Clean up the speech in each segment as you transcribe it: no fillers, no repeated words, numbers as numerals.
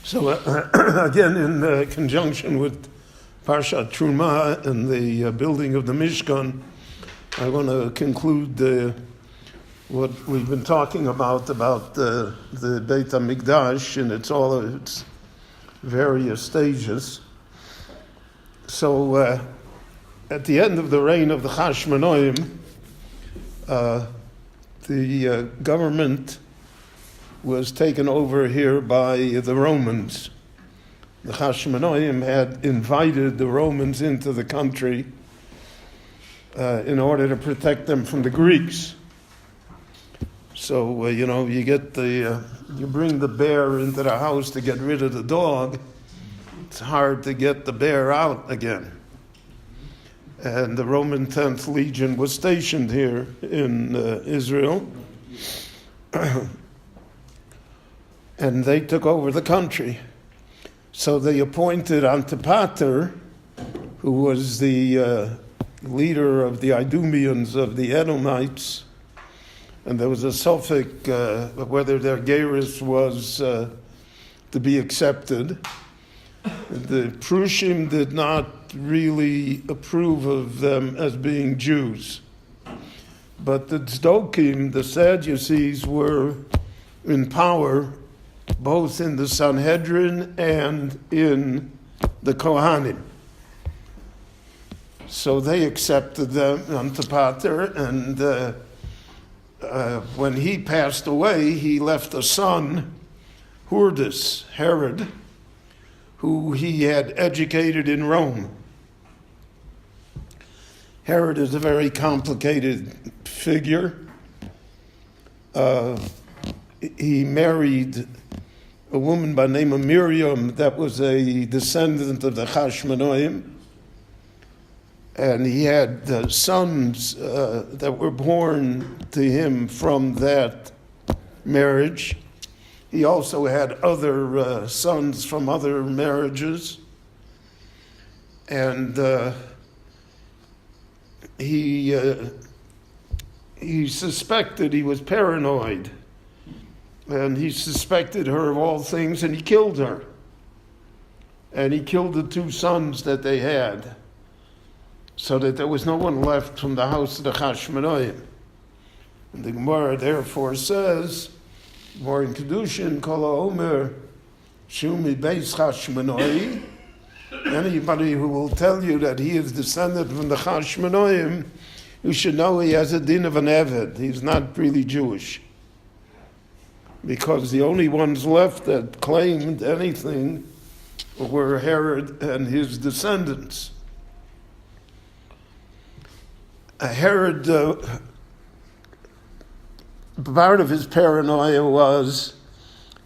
So again, in conjunction with Parshat Teruma and the building of the Mishkan, I want to conclude what we've been talking about the Beit HaMikdash in all of its various stages. So at the end of the reign of the Hashmonaim, the government was taken over here by the Romans. The Hashmonaim had invited the Romans into the country in order to protect them from the Greeks. So, you bring the bear into the house to get rid of the dog. It's hard to get the bear out again. And the Roman 10th Legion was stationed here in Israel. And they took over the country. So they appointed Antipater, who was the leader of the Idumeans of the Edomites, and there was a suffix whether their gerus was to be accepted. The Prushim did not really approve of them as being Jews. But the Tzdokim, the Sadducees, were in power both in the Sanhedrin and in the Kohanim. So they accepted them, Antipater, and when he passed away, he left a son, Herod, who he had educated in Rome. Herod is a very complicated figure. He married a woman by the name of Miriam that was a descendant of the Hashmonaim, and he had sons that were born to him from that marriage. He also had other sons from other marriages, and he suspected, he was paranoid, and he suspected her of all things, and he killed her. And he killed the two sons that they had, so that there was no one left from the house of the Hashmonaim. And the Gemara therefore says, more in Kedushin, Kol HaOmer Shumi Beis Hashmonai, anybody who will tell you that he is descended from the Hashmonaim, you should know he has a din of an Eved. He's not really Jewish. Because the only ones left that claimed anything were Herod and his descendants. Herod, part of his paranoia was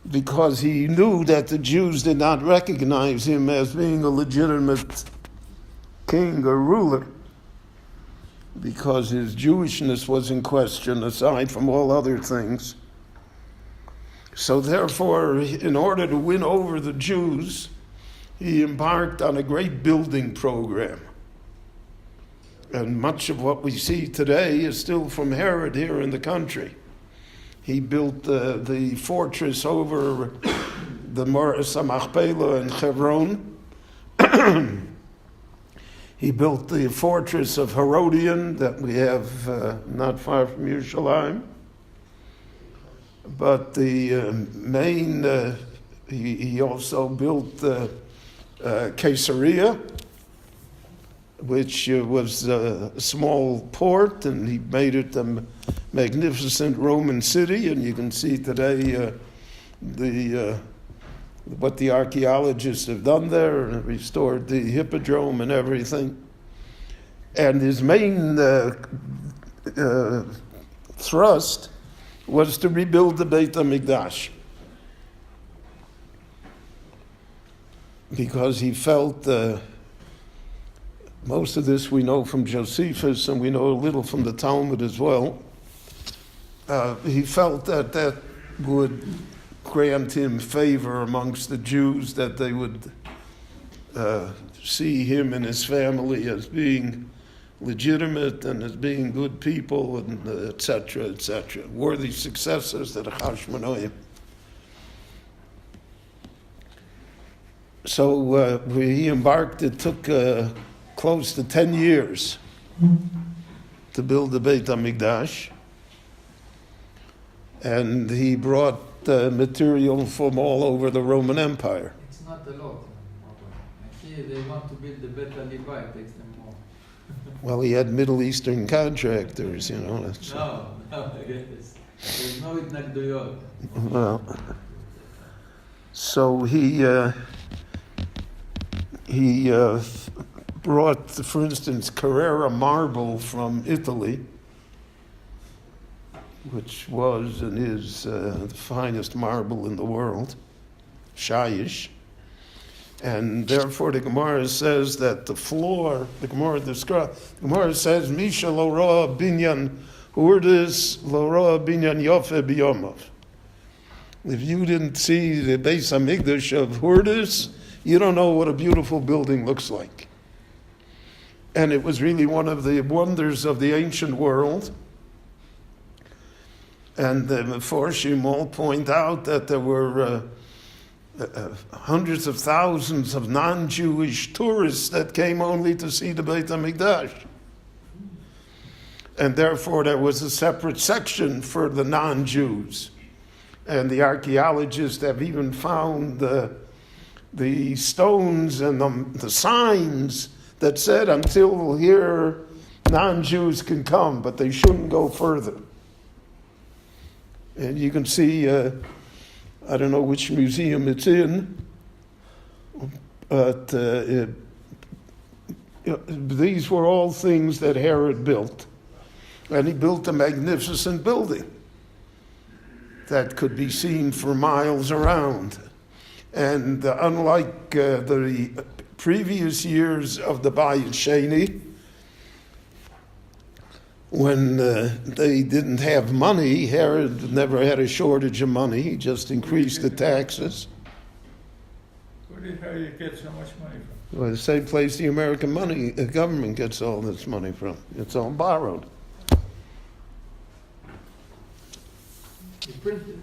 because he knew that the Jews did not recognize him as being a legitimate king or ruler, because his Jewishness was in question aside from all other things. So therefore, in order to win over the Jews, he embarked on a great building program. And much of what we see today is still from Herod here in the country. He built the fortress over the Moras HaMachpelah in Hebron. He built the fortress of Herodian that we have not far from Yerushalayim. But the main, he also built Caesarea, which was a small port, and he made it a magnificent Roman city. And you can see today what the archaeologists have done there, and restored the hippodrome and everything. And his main thrust was to rebuild the Beit HaMikdash, because he felt, most of this we know from Josephus, and we know a little from the Talmud as well. He felt that would grant him favor amongst the Jews, that they would see him and his family as being legitimate and as being good people, and etc., worthy successors to the Hashmonaim. So he embarked. It took close to 10 years to build the Beit HaMikdash. And he brought material from all over the Roman Empire. It's not a lot. Here they want to build the Beit Levi, it takes them more. Well, he had Middle Eastern contractors, That's, No, I get this. There's no itnagduyot. well, so he brought, for instance, Carrara marble from Italy, which was and is the finest marble in the world, shayish. And therefore the Gemara says that the floor, the Gemara says, Misha lo roa binyan hurdis lo roa binyan yofe biyomov. If you didn't see the Beis HaMikdash of Hurdis, you don't know what a beautiful building looks like. And it was really one of the wonders of the ancient world. And the Meforshim all point out that there were hundreds of thousands of non-Jewish tourists that came only to see the Beit HaMikdash. And therefore there was a separate section for the non-Jews. And the archaeologists have even found the stones and the signs that said until here non-Jews can come, but they shouldn't go further. And you can see, I don't know which museum it's in, but these were all things that Herod built. And he built a magnificent building that could be seen for miles around. And unlike the previous years of the Bayit Sheni, when they didn't have money, Herod never had a shortage of money. He just increased the taxes. Where did Herod get so much money from? Well, the same place the American government gets all its money from. It's all borrowed. He printed.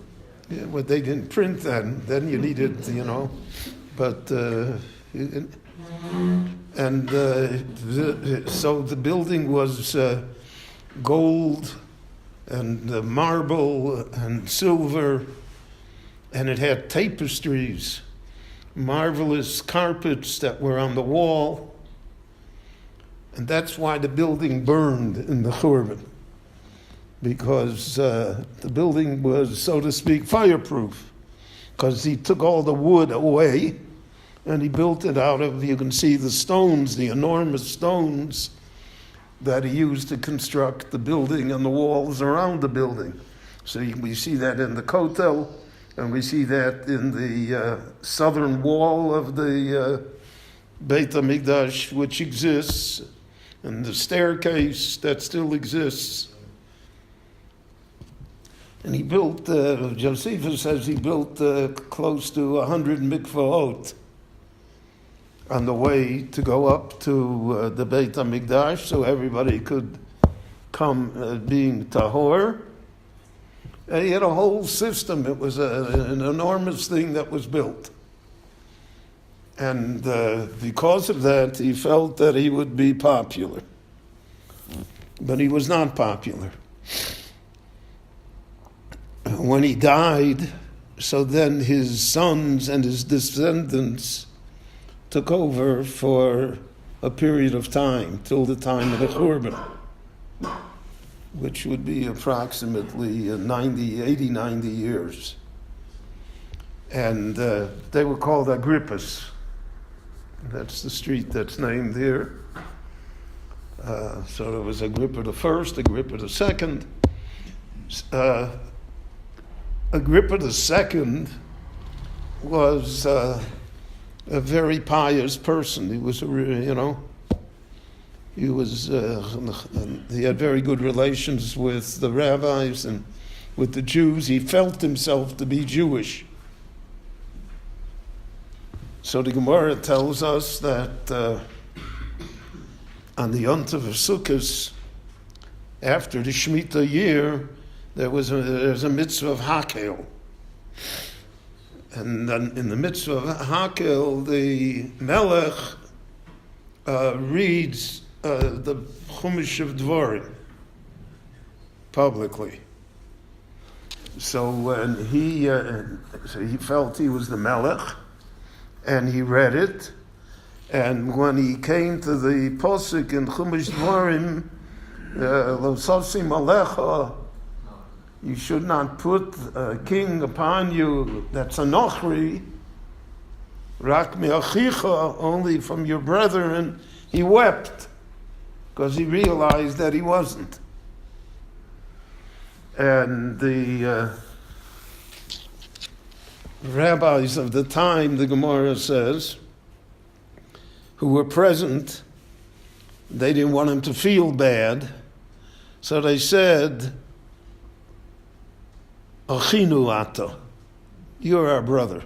Yeah, well, they didn't print then. Then you needed, but so the building was gold and marble and silver, and it had tapestries, marvelous carpets that were on the wall, and that's why the building burned in the Churban. Because the building was, so to speak, fireproof, because he took all the wood away and he built it out of, you can see the stones, the enormous stones that he used to construct the building and the walls around the building. So we see that in the Kotel, and we see that in the southern wall of the Beit HaMikdash, which exists, and the staircase that still exists. And he built, Josephus says he built close to 100 mikvahot on the way to go up to the Beit HaMikdash, so everybody could come being tahor. And he had a whole system. It was an enormous thing that was built. And because of that, he felt that he would be popular. But he was not popular. When he died, so then his sons and his descendants took over for a period of time, till the time of the Churban, which would be approximately 80, 90 years. And they were called Agrippas. That's the street that's named here. So there was Agrippa the First, Agrippa the Second. Agrippa II was a very pious person. He was, he had very good relations with the rabbis and with the Jews. He felt himself to be Jewish. So the Gemara tells us that on the Yontif of Sukkot, after the Shemitah year, there's a mitzvah of Hakel. And then in the mitzvah of Hakel, the Melech reads the Chumash of Dvorim publicly. So when he felt he was the Melech, and he read it, and when he came to the posuk in Chumash Dvorim, Lo sosim alecha, you should not put a king upon you that's a nochri, rak me'achicha, only from your brethren. He wept because he realized that he wasn't. And the rabbis of the time, the Gemara says, who were present, they didn't want him to feel bad, so they said, Achinu ata, you're our brother.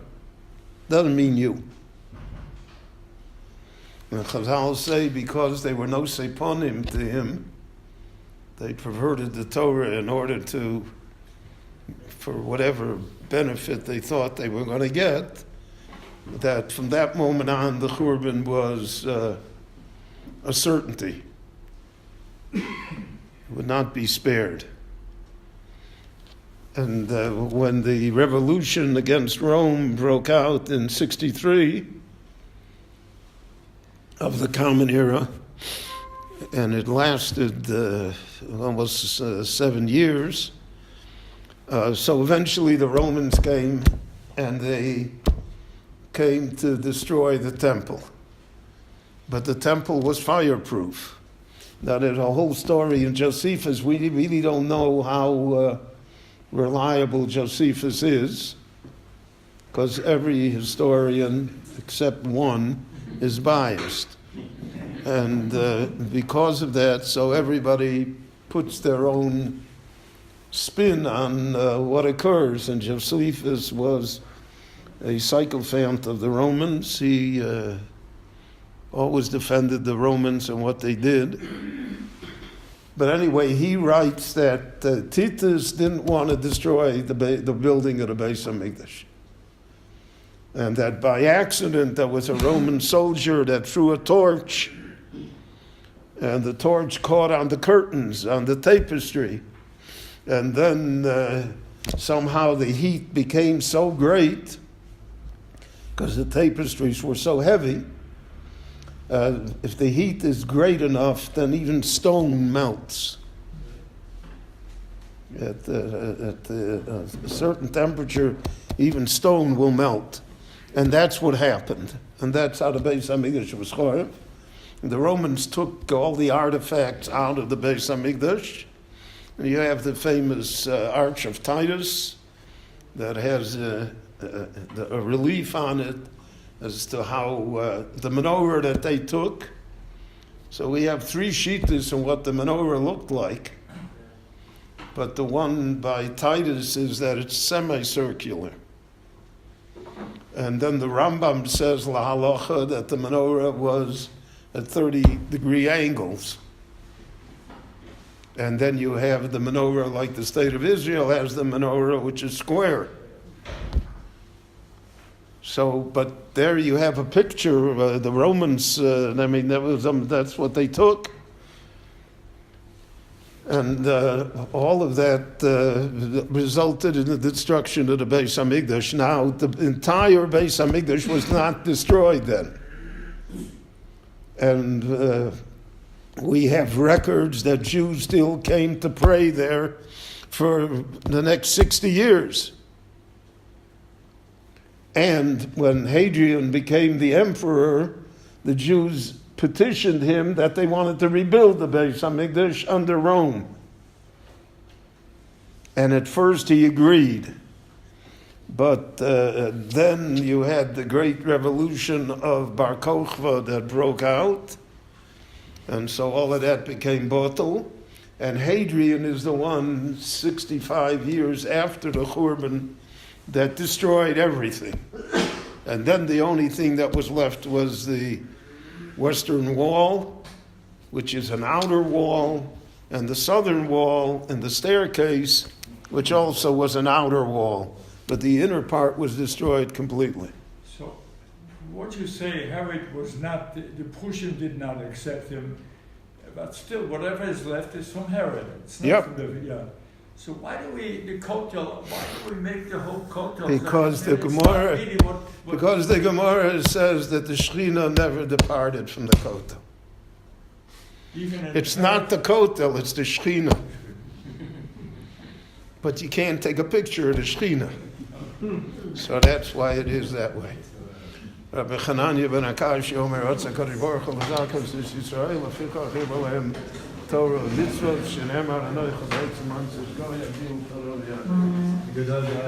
Doesn't mean you. And Chazal say because they were no seponim to him, they perverted the Torah in order to, for whatever benefit they thought they were going to get, that from that moment on the Churban was a certainty. It would not be spared. And when the revolution against Rome broke out in 63 of the Common Era, and it lasted almost 7 years, so eventually the Romans came and they came to destroy the temple. But the temple was fireproof. Now there's a whole story in Josephus. We really don't know how reliable Josephus is, because every historian except one is biased. And because of that, so everybody puts their own spin on what occurs. And Josephus was a sycophant of the Romans. He always defended the Romans and what they did. But anyway, he writes that Titus didn't want to destroy the building of the Beis HaMikdash. And that by accident there was a Roman soldier that threw a torch, and the torch caught on the curtains, on the tapestry. And then somehow the heat became so great, because the tapestries were so heavy. If the heat is great enough, then even stone melts. At a certain temperature, even stone will melt. And that's what happened. And that's how the Beis HaMikdash was choreb. The Romans took all the artifacts out of the Beis HaMikdash. And you have the famous Arch of Titus that has a relief on it as to how the menorah that they took. So we have 3 shittas on what the menorah looked like. But the one by Titus is that it's semicircular. And then the Rambam says, la halacha, that the menorah was at 30-degree angles. And then you have the menorah, like the state of Israel has the menorah, which is square. So, but there you have a picture of the Romans. That's what they took. And all of that resulted in the destruction of the Beis HaMikdash. Now, the entire Beis HaMikdash was not destroyed then. And we have records that Jews still came to pray there for the next 60 years. And when Hadrian became the emperor, the Jews petitioned him that they wanted to rebuild the Beis HaMikdash under Rome. And at first he agreed. But then you had the great revolution of Bar Kokhba that broke out. And so all of that became batel. And Hadrian is the one 65 years after the Churban that destroyed everything. And then the only thing that was left was the Western Wall, which is an outer wall, and the southern wall and the staircase, which also was an outer wall. but the inner part was destroyed completely. So, what you say, Herod was not, the Prussian did not accept him, but still, whatever is left is from Herod. It's not Yep. from the, yeah. So why do we, the kotel, why do we make the whole kotel? Because the It's not Gemara- really what Because the Gemara says that the Shekhinah never departed from the Kotel. even in It's not the Kotel, it's the Shekhinah. But you can't take a picture of the Shekhinah. So that's why it is that way. Rabbi Chananya ben Akash Yomer Otza Kodesh Baruch Hu L'Zakas Nis Yisrael Afikach Hibo Lehem Torah Mitzvot Shenemar Anoich Hazayt Zeman Zizgoy Adil Torah Yad.